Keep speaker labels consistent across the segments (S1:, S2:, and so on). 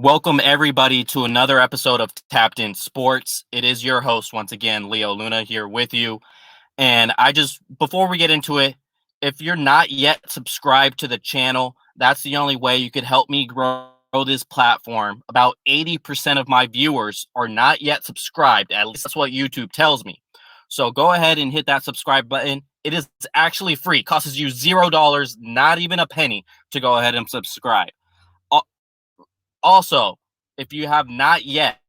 S1: Welcome, everybody, to another episode of Tapped In Sports. It is your host, once again, Leo Luna, here with you. And before we get into it, if you're not yet subscribed to the channel, that's the only way you could help me grow this platform. About 80% of my viewers are not yet subscribed. At least that's what YouTube tells me. So go ahead and hit that subscribe button. It is actually free. It costs you $0, not even a penny, to go ahead and subscribe. Also, if you have not yet,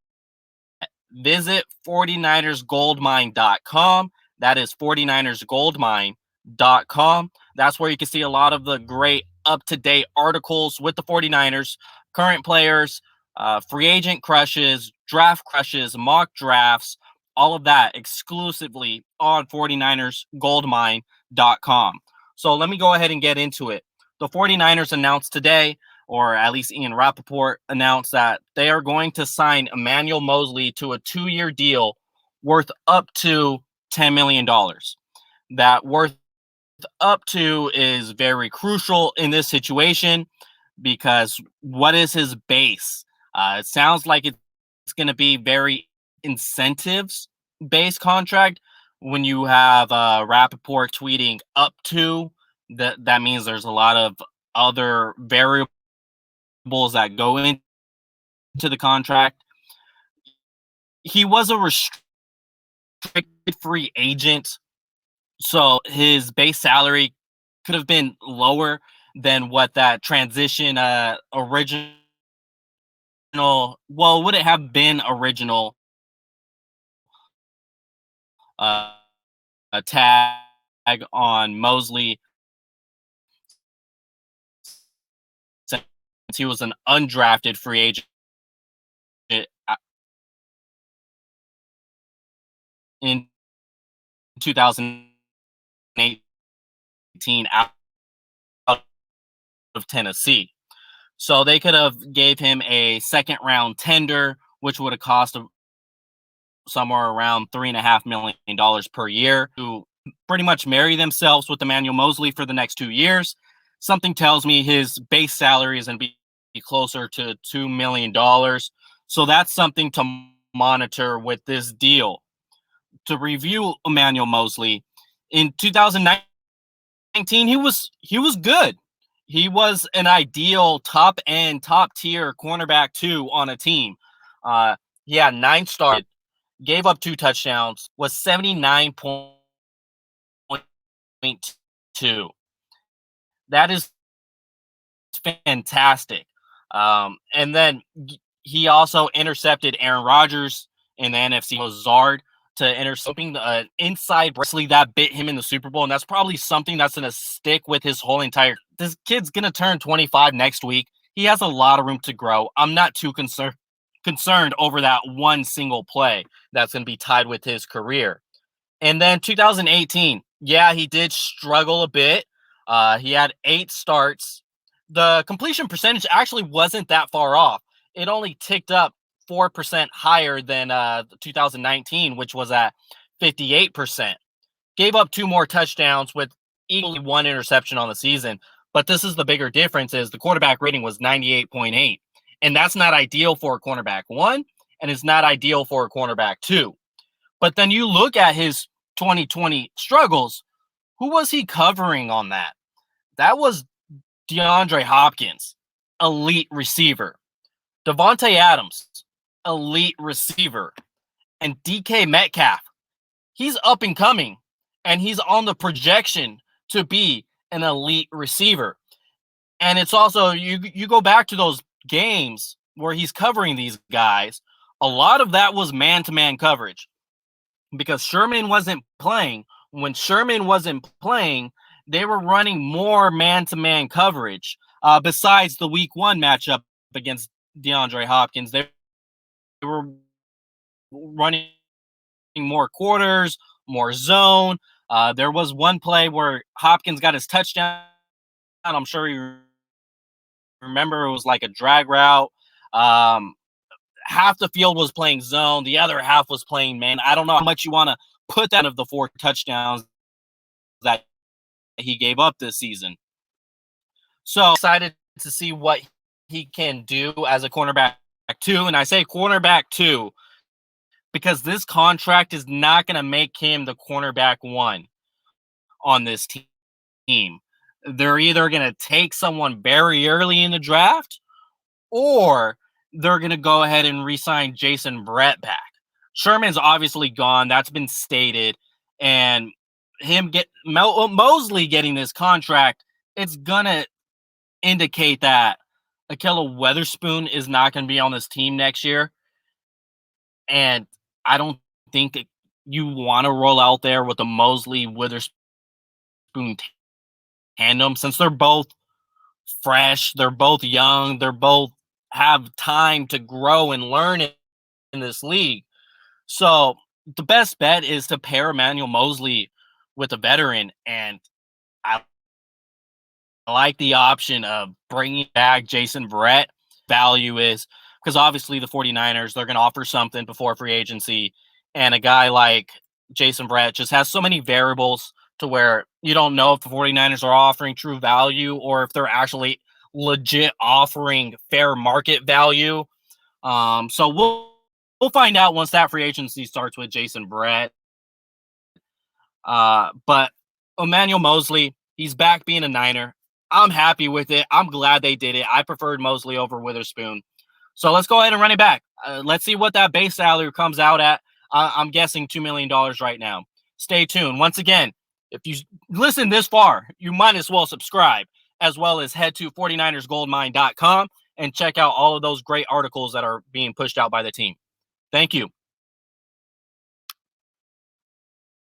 S1: visit 49ersgoldmine.com. That is 49ersgoldmine.com. That's where you can see a lot of the great up-to-date articles with the 49ers, current players, free agent crushes, draft crushes, mock drafts, all of that exclusively on 49ersgoldmine.com. So let me go ahead and get into it. The 49ers announced today, or at least Ian Rappaport announced, that they are going to sign Emmanuel Moseley to a 2-year deal worth up to $10 million. That worth up to is very crucial in this situation because what is his base? It sounds like it's going to be very incentives-based contract. When you have Rappaport tweeting up to, that means there's a lot of other variables that go into the contract. He was a restricted free agent, so his base salary could have been lower than what that transition original would it have been original a tag on Moseley, since he was an undrafted free agent in 2018 out of Tennessee. So they could have gave him a second round tender, which would have cost somewhere around $3.5 million per year, to pretty much marry themselves with Emmanuel Moseley for the next 2 years. Something tells me his base salary is going to be closer to $2 million. So that's something to monitor with this deal. To review Emmanuel Moseley, in 2019, he was good. He was an ideal top tier cornerback 2 on a team. He had 9 starts, gave up 2 touchdowns, was 79.2. That is fantastic. And then he also intercepted Aaron Rodgers in the NFC Lazard to intercepting the inside wrestling that bit him in the Super Bowl. And that's probably something that's going to stick with his whole entire. This kid's going to turn 25 next week. He has a lot of room to grow. I'm not too concerned over that one single play that's going to be tied with his career. And then 2018, yeah, he did struggle a bit. He had 8 starts. The completion percentage actually wasn't that far off. It only ticked up 4% higher than 2019, which was at 58%. Gave up 2 more touchdowns with equally 1 interception on the season. But this is the bigger difference: is the quarterback rating was 98.8. And that's not ideal for a cornerback 1, and it's not ideal for a cornerback 2. But then you look at his 2020 struggles. Who was he covering on that? That was DeAndre Hopkins, elite receiver. Devontae Adams, elite receiver. And DK Metcalf, he's up and coming, and he's on the projection to be an elite receiver. And it's also, you go back to those games where he's covering these guys, a lot of that was man-to-man coverage because Sherman wasn't playing. When Sherman wasn't playing, they were running more man-to-man coverage. Besides the week 1 matchup against DeAndre Hopkins, they were running more quarters, more zone. There was one play where Hopkins got his touchdown. I'm sure you remember, it was like a drag route. Half the field was playing zone. The other half was playing man. I don't know how much you want to put that of the 4 touchdowns that he gave up this season. So excited to see what he can do as a cornerback 2, and I say cornerback 2 because this contract is not going to make him the cornerback 1 on this team. They're either going to take someone very early in the draft, or they're going to go ahead and re-sign Jason Brett back. Sherman's obviously gone. That's been stated. And Moseley getting this contract, it's going to indicate that Ahkello Witherspoon is not going to be on this team next year. And I don't think you want to roll out there with the Moseley Witherspoon tandem, since they're both fresh, they're both young, they're both have time to grow and learn in this league. So the best bet is to pair Emmanuel Moseley with a veteran, and I like the option of bringing back Jason Verrett. Value is because obviously the 49ers, they're going to offer something before free agency, and a guy like Jason Verrett just has so many variables to where you don't know if the 49ers are offering true value or if they're actually legit offering fair market value. So we'll find out once that free agency starts with Jason Verrett. But Emmanuel Moseley, he's back being a Niner. I'm happy with it. I'm glad they did it. I preferred Moseley over Witherspoon. So let's go ahead and run it back. Let's see what that base salary comes out at. I'm guessing $2 million right now. Stay tuned. Once again, if you listen this far, you might as well subscribe, as well as head to 49ersgoldmine.com and check out all of those great articles that are being pushed out by the team. Thank you.